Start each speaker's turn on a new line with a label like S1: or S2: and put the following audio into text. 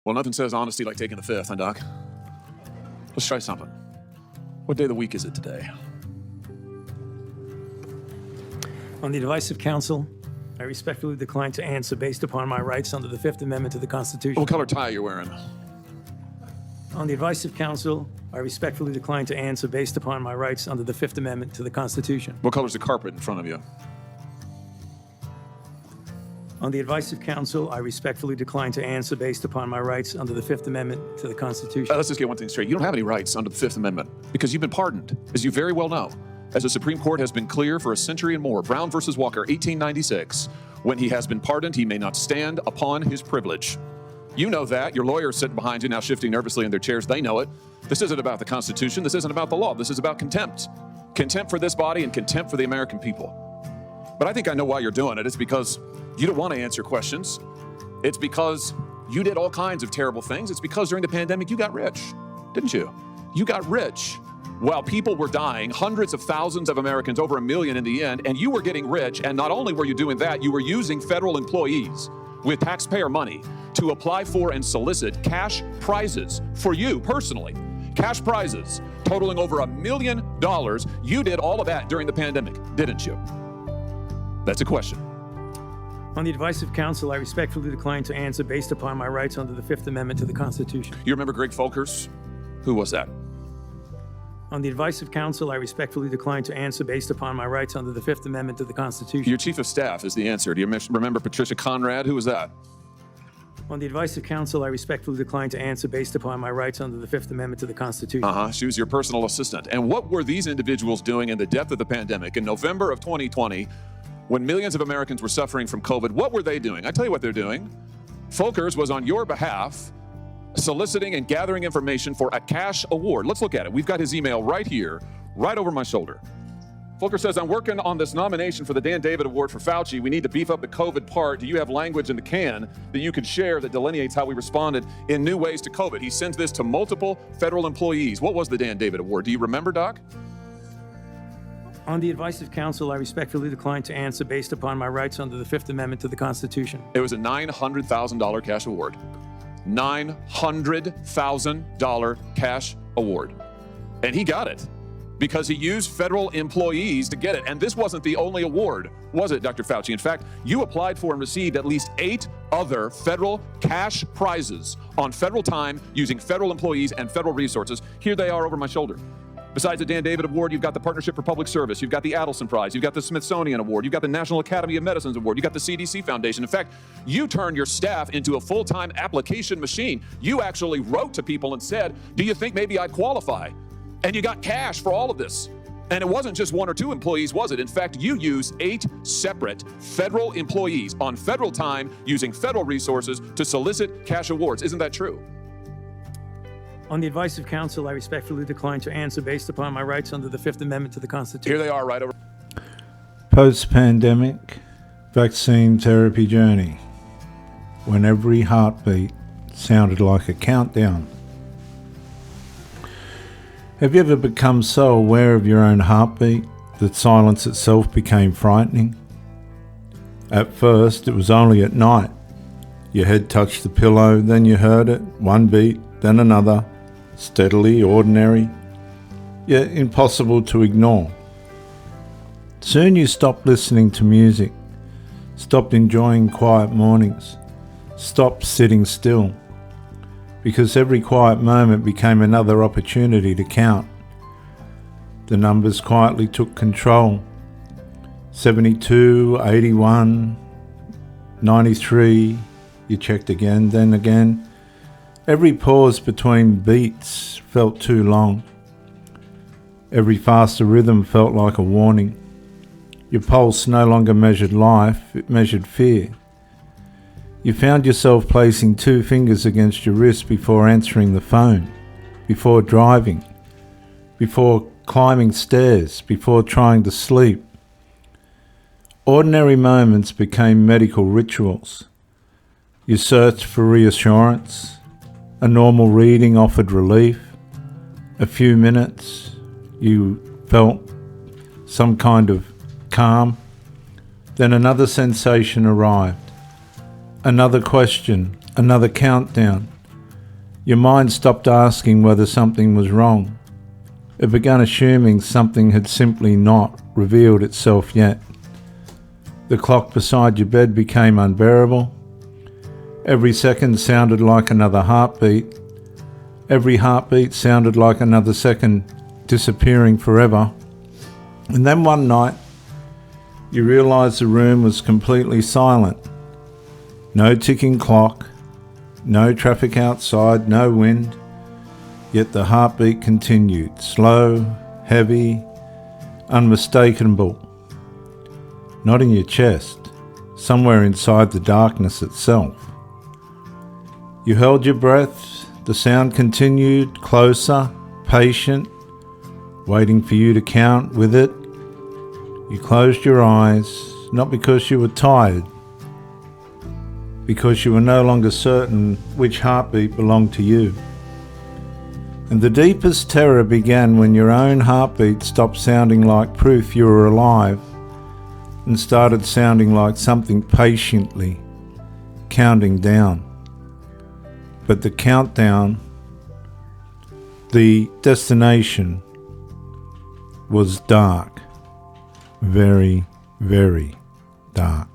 S1: Well, nothing says honesty like taking the fifth, huh, Doc? Let's try something. What day of the week is it today?
S2: On the advice of counsel, I respectfully decline to answer based upon my rights under the Fifth Amendment to the Constitution.
S1: What color tie are you wearing?
S2: On the advice of counsel, I respectfully decline to answer based upon my rights under the Fifth Amendment to the Constitution.
S1: What color's the carpet in front of you?
S2: On the advice of counsel, I respectfully decline to answer based upon my rights under the Fifth Amendment to the Constitution.
S1: Let's just get one thing straight. You don't have any rights under the Fifth Amendment because you've been pardoned, as you very well know. As the Supreme Court has been clear for a century and more, Brown versus Walker, 1896, when he has been pardoned, he may not stand upon his privilege. You know that. Your lawyers sitting behind you now shifting nervously in their chairs. They know it. This isn't about the Constitution. This isn't about the law. This is about contempt. Contempt for this body and contempt for the American people. But I think I know why you're doing it. It's because you don't want to answer questions. It's because you did all kinds of terrible things. It's because during the pandemic, you got rich, didn't you? You got rich while people were dying, hundreds of thousands of Americans, over 1 million in the end, and you were getting rich. And not only were you doing that, you were using federal employees with taxpayer money to apply for and solicit cash prizes for you personally. Cash prizes totaling over $1 million. You did all of that during the pandemic, didn't you? That's a question.
S2: On the advice of counsel, I respectfully decline to answer based upon my rights under the Fifth Amendment to the Constitution.
S1: You remember Greg Folkers? Who was that?
S2: On the advice of counsel, I respectfully decline to answer based upon my rights under the Fifth Amendment to the Constitution.
S1: Your chief of staff is the answer. Do you remember Patricia Conrad? Who was that?
S2: On the advice of counsel, I respectfully decline to answer based upon my rights under the Fifth Amendment to the Constitution.
S1: She was your personal assistant. And what were these individuals doing in the depth of the pandemic in November of 2020 when millions of Americans were suffering from COVID? What were they doing? I tell you what they're doing. Folkers was on your behalf soliciting and gathering information for a cash award. Let's look at it. We've got his email right here, right over my shoulder. Folkers says, I'm working on this nomination for the Dan David Award for Fauci. We need to beef up the COVID part. Do you have language in the can that you could share that delineates how we responded in new ways to COVID? He sends this to multiple federal employees. What was the Dan David Award? Do you remember, Doc?
S2: On the advice of counsel, I respectfully decline to answer based upon my rights under the Fifth Amendment to the Constitution.
S1: It was a $900,000 cash award. $900,000 cash award. And he got it because he used federal employees to get it. And this wasn't the only award, was it, Dr. Fauci? In fact, you applied for and received at least 8 other federal cash prizes on federal time using federal employees and federal resources. Here they are over my shoulder. Besides the Dan David Award, you've got the Partnership for Public Service, you've got the Adelson Prize, you've got the Smithsonian Award, you've got the National Academy of Medicine's Award, you've got the CDC Foundation. In fact, you turned your staff into a full-time application machine. You actually wrote to people and said, do you think maybe I'd qualify? And you got cash for all of this. And it wasn't just 1 or 2 employees, was it? In fact, you used 8 separate federal employees on federal time using federal resources to solicit cash awards. Isn't that true?
S2: On the advice of counsel, I respectfully decline to answer based upon my rights under the Fifth Amendment to the Constitution.
S1: Here they are right over.
S3: Post-pandemic vaccine therapy journey, when every heartbeat sounded like a countdown. Have you ever become so aware of your own heartbeat that silence itself became frightening? At first, it was only at night. Your head touched the pillow, then you heard it, one beat, then another. Steadily, ordinary, yet impossible to ignore. Soon you stopped listening to music, stopped enjoying quiet mornings, stopped sitting still, because every quiet moment became another opportunity to count. The numbers quietly took control. 72, 81, 93, you checked again, then again. Every pause between beats felt too long. Every faster rhythm felt like a warning. Your pulse no longer measured life, it measured fear. You found yourself placing 2 fingers against your wrist before answering the phone, before driving, before climbing stairs, before trying to sleep. Ordinary moments became medical rituals. You searched for reassurance. A normal reading offered relief. A few minutes, you felt some kind of calm. Then another sensation arrived. Another question, another countdown. Your mind stopped asking whether something was wrong. It began assuming something had simply not revealed itself yet. The clock beside your bed became unbearable. Every second sounded like another heartbeat. Every heartbeat sounded like another second disappearing forever. And then one night, you realised the room was completely silent. No ticking clock, no traffic outside, no wind. Yet the heartbeat continued, slow, heavy, unmistakable. Not in your chest, somewhere inside the darkness itself. You held your breath, the sound continued, closer, patient, waiting for you to count with it. You closed your eyes, not because you were tired, because you were no longer certain which heartbeat belonged to you. And the deepest terror began when your own heartbeat stopped sounding like proof you were alive and started sounding like something patiently counting down. But the countdown, the destination, was dark. Very, very dark.